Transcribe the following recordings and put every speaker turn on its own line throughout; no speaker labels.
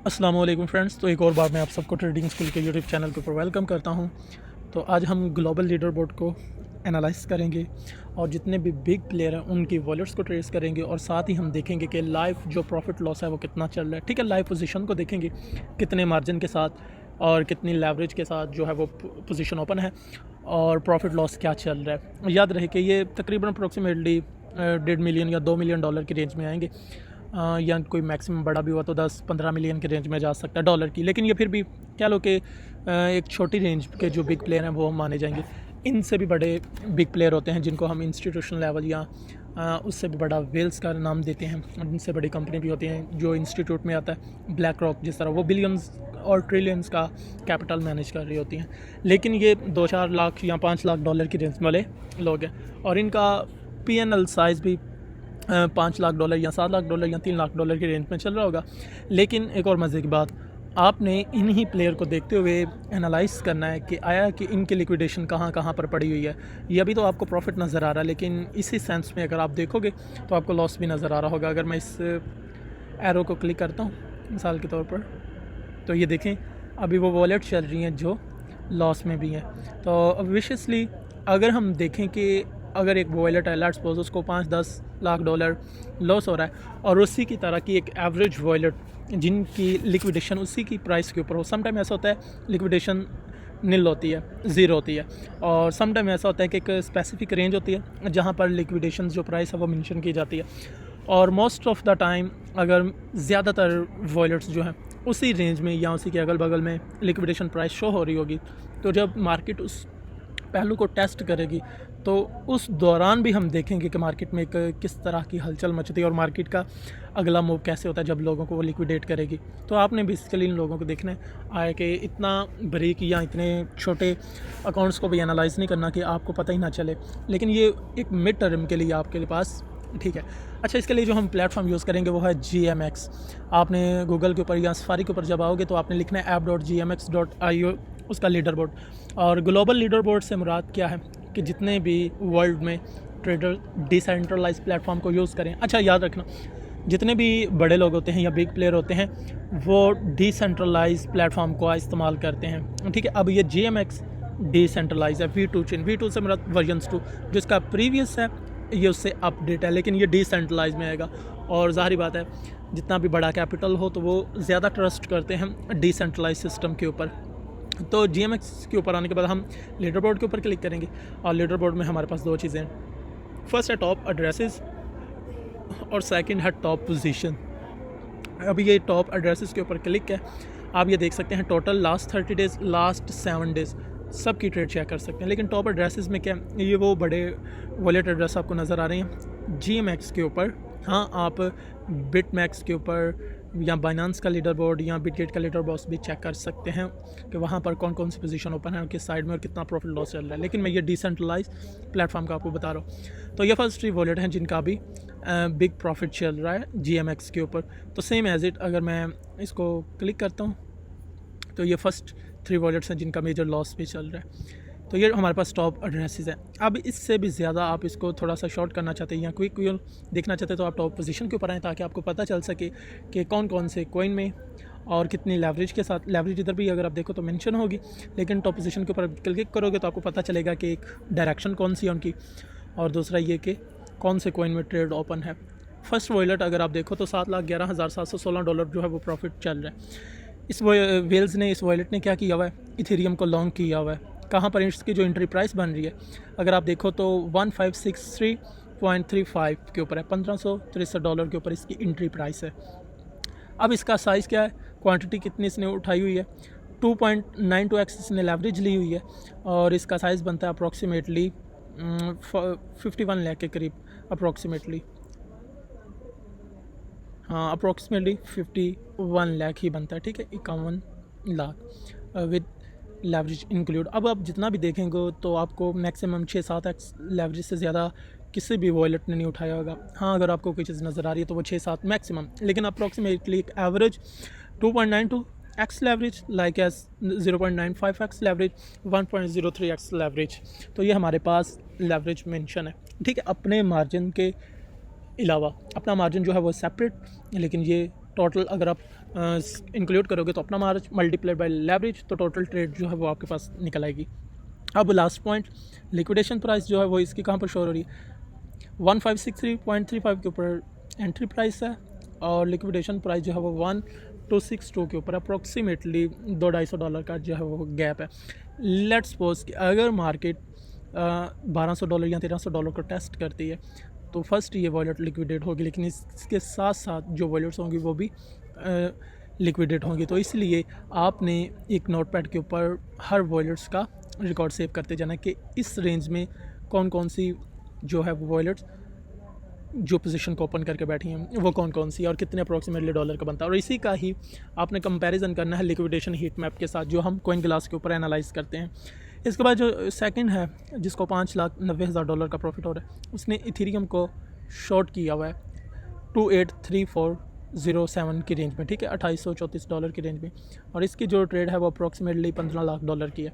अस्सलाम वालेकुम फ्रेंड्स। तो एक और बार मैं आप सबको ट्रेडिंग स्कूल के यूट्यूब चैनल के ऊपर वेलकम करता हूं। तो आज हम ग्लोबल लीडर बोर्ड को एनालाइज करेंगे और जितने भी बिग प्लेयर हैं उनकी वॉलेट्स को ट्रेस करेंगे और साथ ही हम देखेंगे कि लाइव जो प्रॉफिट लॉस है वो कितना चल रहा है। ठीक है, लाइव पोजीशन को देखेंगे कितने मार्जिन के साथ और कितनी लेवरेज के साथ जो है वो पोजीशन ओपन है और प्रॉफिट लॉस क्या चल रहा है। याद रहे कि ये तकरीबन अप्रोक्सीमेटली 1.5 मिलियन या $2 मिलियन की रेंज में आएंगे, या कोई मैक्सिमम बड़ा भी हुआ तो 10-15 मिलियन की रेंज में जा सकता है डॉलर की। लेकिन ये फिर भी कह लो कि एक छोटी रेंज के जो बिग प्लेयर हैं वो हम माने जाएंगे। इनसे भी बड़े बिग प्लेयर होते हैं जिनको हम इंस्टीट्यूशनल लेवल या उससे भी बड़ा वेल्स का नाम देते हैं। इनसे बड़ी कंपनी भी होती हैं जो इंस्टीट्यूट में आता है, ब्लैक रॉक जिस तरह, वो बिलियंस और ट्रिलियंस का कैपिटल मैनेज कर रही होती हैं। लेकिन ये 2-4 लाख या 5 लाख डॉलर की रेंज वाले लोग हैं और इनका PNL साइज़ भी $5 लाख या $7 लाख या $3 लाख की रेंज में चल रहा होगा। लेकिन एक और मज़े की बात, आपने इन्हीं प्लेयर को देखते हुए एनालाइज करना है कि आया कि इनकी लिक्विडेशन कहाँ कहाँ पर पड़ी हुई है। ये अभी तो आपको प्रॉफिट नज़र आ रहा है, लेकिन इसी सेंस में अगर आप देखोगे तो आपको लॉस भी नज़र आ रहा होगा। अगर मैं इस एरो को क्लिक करता हूँ मिसाल के तौर पर, तो ये देखें अभी वो वॉलेट चल रही हैं जो लॉस में भी हैं। तो ऑब्वियसली अगर हम देखें कि अगर एक वॉलेट है, लेट्स सपोज उसको $5-10 लाख लॉस हो रहा है और उसी की तरह की एक एवरेज वॉलेट जिनकी लिक्विडेशन उसी की प्राइस के ऊपर हो, समटाइम ऐसा होता है लिक्विडेशन नील होती है, ज़ीरो होती है, और समटाइम ऐसा होता है कि एक स्पेसिफिक रेंज होती है जहाँ पर लिक्विडेशन जो प्राइस है वो मेंशन की जाती है। और मोस्ट ऑफ द टाइम अगर ज़्यादातर वॉलेट्स जो हैं उसी रेंज में या उसी के अगल बगल में लिक्विडेशन प्राइस शो हो रही होगी, तो जब मार्केट उस पहलू को टेस्ट करेगी तो उस दौरान भी हम देखेंगे कि मार्केट में एक किस तरह की हलचल मचती है और मार्केट का अगला मूव कैसे होता है जब लोगों को वो लिक्विडेट करेगी। तो आपने बेसिकली इन लोगों को देखना है कि इतना बारीक या इतने छोटे अकाउंट्स को भी एनालाइज नहीं करना कि आपको पता ही ना चले। लेकिन ये एक मिड टर्म के लिए आपके पास ठीक है। अच्छा, इसके लिए जो हम प्लेटफॉर्म यूज़ करेंगे वो है GMX। आपने गूगल के ऊपर या सफारी के ऊपर जब आओगे तो आपने लिखना है app.gmx.io, उसका लीडर बोर्ड। और ग्लोबल लीडर बोर्ड से मुराद क्या है कि जितने भी वर्ल्ड में ट्रेडर डिसेंट्रलाइज प्लेटफॉर्म को यूज़ करें। अच्छा, याद रखना जितने भी बड़े लोग होते हैं या बिग प्लेयर होते हैं वो डिसेंट्रलाइज प्लेटफॉर्म को इस्तेमाल करते हैं। ठीक है, अब ये GMX डिसेंट्रलाइज है, V2 चेन, V2 से मुराद वर्जन्स 2, जिसका प्रीवियस है ये उससे अपडेट है, लेकिन ये डिसेंट्रलाइज में आएगा। और ज़ाहिर बात है जितना भी बड़ा कैपिटल हो तो वो ज़्यादा ट्रस्ट करते हैं डिसेंट्रलाइज सिस्टम के ऊपर। तो GMX के ऊपर आने के बाद हम लीडर बोर्ड के ऊपर क्लिक करेंगे और लीडर बोर्ड में हमारे पास दो चीज़ें हैं। फर्स्ट है टॉप एड्रेसेस और सेकंड है टॉप पोजीशन। अभी ये टॉप एड्रेसेस के ऊपर क्लिक है, आप ये देख सकते हैं total last 30 days, last 7 days सब की ट्रेड चेक कर सकते हैं। लेकिन टॉप एड्रेसेस में क्या, ये वो बड़े वॉलेट एड्रेस आपको नज़र आ रहे हैं GMX के ऊपर। हाँ, आप बिटमैक्स के ऊपर या बाइनांस का लीडर बोर्ड या बिटगेट का लीडर बोर्ड भी चेक कर सकते हैं कि वहाँ पर कौन कौन सी पोजीशन ओपन है और किस साइड में और कितना प्रॉफिट लॉस चल रहा है। लेकिन मैं ये डिसेंट्रलाइज प्लेटफॉर्म का आपको बता रहा हूँ। तो ये फर्स्ट 3 वॉलेट हैं जिनका भी बिग प्रॉफिट चल रहा है GMX के ऊपर। तो सेम एज इट अगर मैं इसको क्लिक करता हूँ तो ये फर्स्ट 3 वॉलेट्स हैं जिनका मेजर लॉस भी चल रहा है। तो ये हमारे पास टॉप एड्रेसेस हैं। अब इससे भी ज़्यादा आप इसको थोड़ा सा शॉर्ट करना चाहते हैं या क्विक व्यू देखना चाहते हैं तो आप टॉप पोजीशन के ऊपर आएँ ताकि आपको पता चल सके कि कौन कौन से कॉइन में और कितनी लेवरेज के साथ। लेवरेज इधर भी अगर आप देखो तो मेंशन होगी, लेकिन टॉप पोजीशन के ऊपर क्लिक करोगे तो आपको पता चलेगा कि एक डायरेक्शन कौन सी है उनकी, और दूसरा ये कि कौन से कॉइन में ट्रेड ओपन है। फर्स्ट वॉलेट अगर आप देखो तो $7,11,716 जो है वो प्रॉफिट चल रहा है। इस वेल्स ने, इस वॉलेट ने क्या किया हुआ है, इथेरियम को लॉन्ग किया हुआ है। कहाँ पर इसकी जो एंट्री प्राइस बन रही है अगर आप देखो तो 1563.35 के ऊपर है, $1563 के ऊपर इसकी एंट्री प्राइस है। अब इसका साइज़ क्या है, क्वांटिटी कितनी इसने उठाई हुई है, 2.92x इसने लेवरेज ली हुई है और इसका साइज़ बनता है अप्रॉक्सीमेटली 51 लाख के करीब, अप्रॉक्सीमेटली, हाँ अप्रॉक्सीमेटली 51 लाख ही बनता है। ठीक है, 51 लाख विद लेवरेज इंक्लूड। अब आप जितना भी देखेंगे तो आपको मैक्सिमम 6-7x लेवरेज से ज़्यादा किसी भी वॉलेट ने नहीं उठाया होगा। हाँ, अगर आपको कोई चीज़ नज़र आ रही है तो वो 6-7 मैक्सिमम, लेकिन अप्रॉक्सीमेटली एक average 2.92x leverage, like as 0.95x leverage, 1.03x leverage. तो ये हमारे पास लेवरेज मेंशन है। ठीक है, अपने मार्जिन के अलावा अपना मार्जिन जो है वो सेपरेट, लेकिन ये टोटल अगर आप इंक्लूड करोगे तो अपना मार्ज मल्टीप्लाई बाय लेवरेज, तो टोटल ट्रेड जो है वो आपके पास निकल आएगी। अब लास्ट पॉइंट, लिक्विडेशन प्राइस जो है वो इसकी कहाँ पर शो हो रही है, 1563.35 के ऊपर एंट्री प्राइस है और लिक्विडेशन प्राइस जो है वो 1262 के ऊपर अप्रॉक्सीमेटली $200-250 का जो है वो गैप है। लेट्स सपोज कि अगर मार्केट $1200 या $1300 को टेस्ट करती है तो फर्स्ट ये वॉलेट लिक्विडेट होगी, लेकिन इसके साथ साथ जो वॉलेट्स होंगी वो भी लिक्विडेट होंगी। तो इसलिए आपने एक नोटपैड के ऊपर हर वॉलेट्स का रिकॉर्ड सेव करते जाना कि इस रेंज में कौन कौन सी जो है वो वॉलेट्स जो पोजीशन को ओपन करके बैठी हैं वो कौन कौन सी और कितने अप्रॉक्सीमेटली डॉलर का बनता है। और इसी का ही आपने कंपैरिजन करना है लिक्विडेशन हीट मैप के साथ जो हम कॉइन ग्लास के ऊपर एनालाइज करते हैं। इसके बाद जो सेकंड है जिसको $5,90,000 का प्रॉफिट हो रहा है, उसने इथेरियम को शॉर्ट किया हुआ है 283407 की रेंज में, ठीक है, $2834 की रेंज में, और इसकी जो ट्रेड है वो अप्रॉक्सीमेटली $15 लाख की है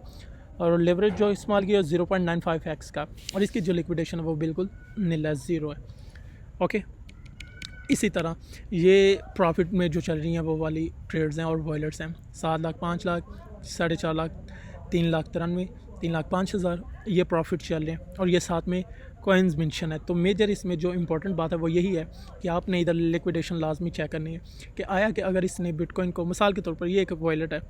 और लेवरेज जो इस्तेमाल किया 0.95x का, और इसकी जो लिक्विडेशन है वो बिल्कुल नील है, ज़ीरो है। ओके, इसी तरह ये प्रॉफिट में जो चल रही हैं वो वाली ट्रेड्स हैं और वॉलेट्स हैं 7 लाख, 5 लाख, 4.5 लाख, 3,93,000, 3,05,000 ये प्रॉफिट चल रहे हैं और ये साथ में कॉइन्स मेंशन है। तो मेजर इसमें जो इंपॉर्टेंट बात है वो यही है कि आपने इधर लिक्विडेशन लाजमी चेक करनी है कि आया कि अगर इसने बिटकॉइन को, मिसाल के तौर पर ये एक वॉलेट है,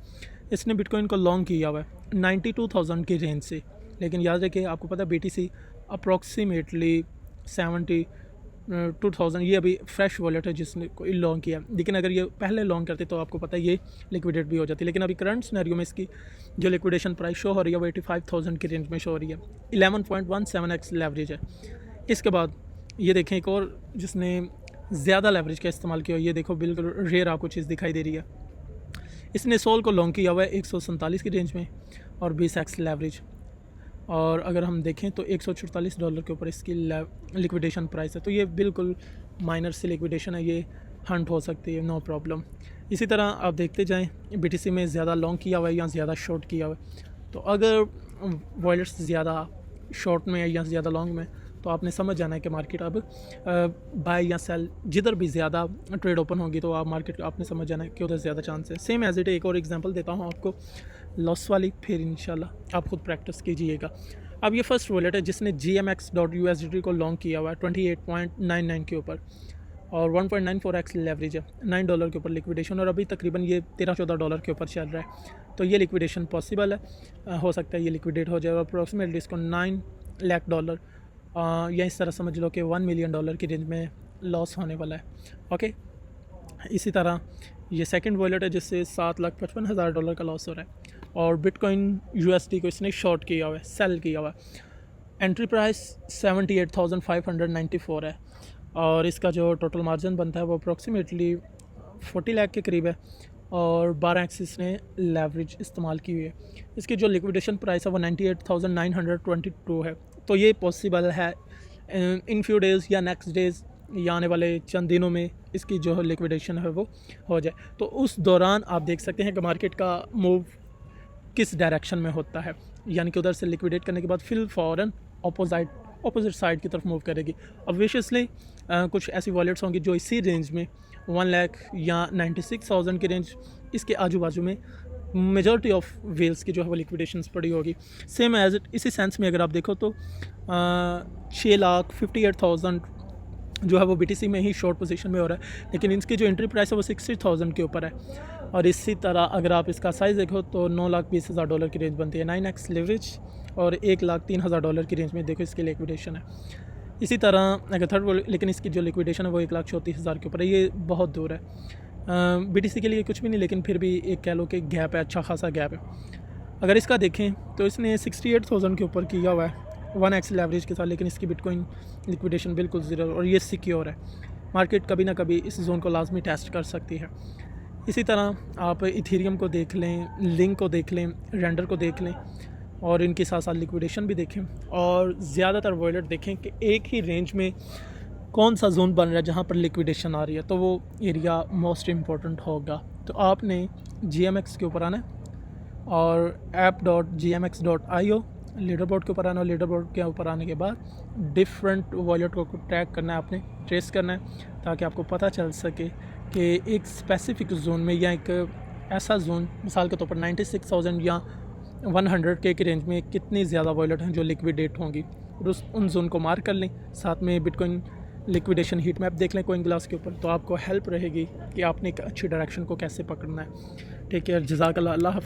इसने बिटकॉइन को लॉन्ग किया हुआ है 92,000 की रेंज से, लेकिन याद रखिए आपको पता है BTC अप्रॉक्सीमेटली 72,000, ये अभी फ्रेश वॉलेट है जिसने कोई लॉन्ग किया, लेकिन अगर ये पहले लॉन्ग करते तो आपको पता है ये लिक्विडेट भी हो जाती, लेकिन अभी करंट सिनेरियो में इसकी जो लिक्विडेशन प्राइस शो हो रही है वो 85,000 की रेंज में शो हो रही है, 11.17x लेवरेज है। इसके बाद ये देखें एक और जिसने ज़्यादा लेवरेज का इस्तेमाल किया, ये देखो बिल्कुल रेयर आपको चीज़ दिखाई दे रही है, इसने सोल को लॉन्ग किया हुआ है 147 की रेंज में और 20x लेवरेज, और अगर हम देखें तो $144 के ऊपर इसकी लिक्विडेशन प्राइस है। तो ये बिल्कुल माइनर से लिक्विडेशन है, ये हंट हो सकती है, नो प्रॉब्लम। इसी तरह आप देखते जाएं BTC में ज़्यादा लॉन्ग किया हुआ है या ज़्यादा शॉर्ट किया हुआ है, तो अगर वॉलेट्स ज़्यादा शॉर्ट में है या ज़्यादा लॉन्ग में तो आपने समझ जाना है कि मार्केट अब बाय या सेल जिधर भी ज़्यादा ट्रेड ओपन होगी तो आप मार्केट आपने समझ जाना है कि उधर ज़्यादा चांस है। सेम एज इट एक और एग्जांपल देता हूँ आपको लॉस वाली, फिर इंशाल्लाह आप खुद प्रैक्टिस कीजिएगा। अब ये फर्स्ट वॉलेट है जिसने GMX.USDT को लॉन्ग किया हुआ है 28.99 के ऊपर और 1.94x लेवरेज है, $9 के ऊपर लिक्विडेशन, और अभी तकरीबन ये $13-14 के ऊपर चल रहा है। तो ये लिक्विडेशन पॉसिबल है, हो सकता है ये लिक्विडेट हो जाए और अप्रॉक्सीमेटली इसको $9 लाख या इस तरह समझ लो कि $1 मिलियन की रेंज में लॉस होने वाला है। ओके, इसी तरह ये सेकंड वॉलेट है जिससे $7,55,000 का लॉस हो रहा है और बिटकॉइन USD को इसने शॉर्ट किया हुआ है, सेल किया हुआ है। एंट्री प्राइस 78,594 है और इसका जो टोटल मार्जिन बनता है वो अप्रॉक्सीमेटली 40 लाख के करीब है और 12x इसने लेवरेज इस्तेमाल की हुई है। इसकी जो लिक्विडेशन प्राइस है वो 98,922 है। तो ये पॉसिबल है इन फ्यू डेज़ या नेक्स्ट डेज़ या आने वाले चंद दिनों में इसकी जो लिक्विडेशन है वो हो जाए। तो उस दौरान आप देख सकते हैं कि मार्केट का मूव किस डायरेक्शन में होता है, यानी कि उधर से लिक्विडेट करने के बाद फिर फ़ौरन अपोजिट साइड की तरफ मूव करेगी। ऑब्वियसली कुछ ऐसी वॉलेट्स होंगी जो इसी रेंज में 1 लाख या 96,000 की रेंज, इसके आजू बाजू में मेजॉरिटी ऑफ वेल्स की जो है वो लिक्विडेशंस पड़ी होगी। सेम एज इट इसी सेंस में अगर आप देखो तो 6,58,000 जो है वो BTC में ही शॉर्ट पोजीशन में हो रहा है, लेकिन इसकी जो एंट्री प्राइस है वो 60,000 के ऊपर है। और इसी तरह अगर आप इसका साइज़ देखो तो $9,20,000 की रेंज बनती है, 9x लेवरेज, और $1,03,000 की रेंज में देखो इसकी लिक्विडेशन है। इसी तरह अगर थर्ड, लेकिन इसकी जो लिक्विडेशन है वो 1,34,000 के ऊपर है, ये बहुत दूर है। BTC के लिए कुछ भी नहीं, लेकिन फिर भी एक कह लो कि गैप है, अच्छा खासा गैप है। अगर इसका देखें तो इसने 68,000 के ऊपर किया हुआ है 1x लेवरेज के साथ, लेकिन इसकी बिटकॉइन लिक्विडेशन बिल्कुल ज़ीरो और ये सिक्योर है। मार्केट कभी ना कभी इस जोन को लाजमी टेस्ट कर सकती है। इसी तरह आप इथेरियम को देख लें, लिंक को देख लें, रेंडर को देख लें और इनके साथ साथ लिक्विडेशन भी देखें और ज़्यादातर वॉलेट देखें कि एक ही रेंज में कौन सा जोन बन रहा है जहाँ पर लिक्विडेशन आ रही है, तो वो एरिया मोस्ट इम्पॉर्टेंट होगा। तो आपने GMX के ऊपर आना है और app.gmx.io लीडर बोर्ड के ऊपर आना, और लीडर बोर्ड के ऊपर आने के बाद डिफरेंट वॉलेट को ट्रैक करना है, आपने ट्रेस करना है ताकि आपको पता चल सके कि एक स्पेसिफिक जोन में या एक ऐसा जोन, मिसाल के तौर पर 96,000 या 100 के रेंज में कितनी ज़्यादा वॉलेट हैं जो लिक्विडेट होंगी, और उन जोन को मार्क कर लें। साथ में बिटकॉइन लिक्विडेशन हीट मैप देख लें कोइन ग्लास के ऊपर, तो आपको हेल्प रहेगी कि आपने एक अच्छी डायरेक्शन को कैसे पकड़ना है। ठीक है, जज़ाकल्लाह, अल्लाह हाफ़िज़।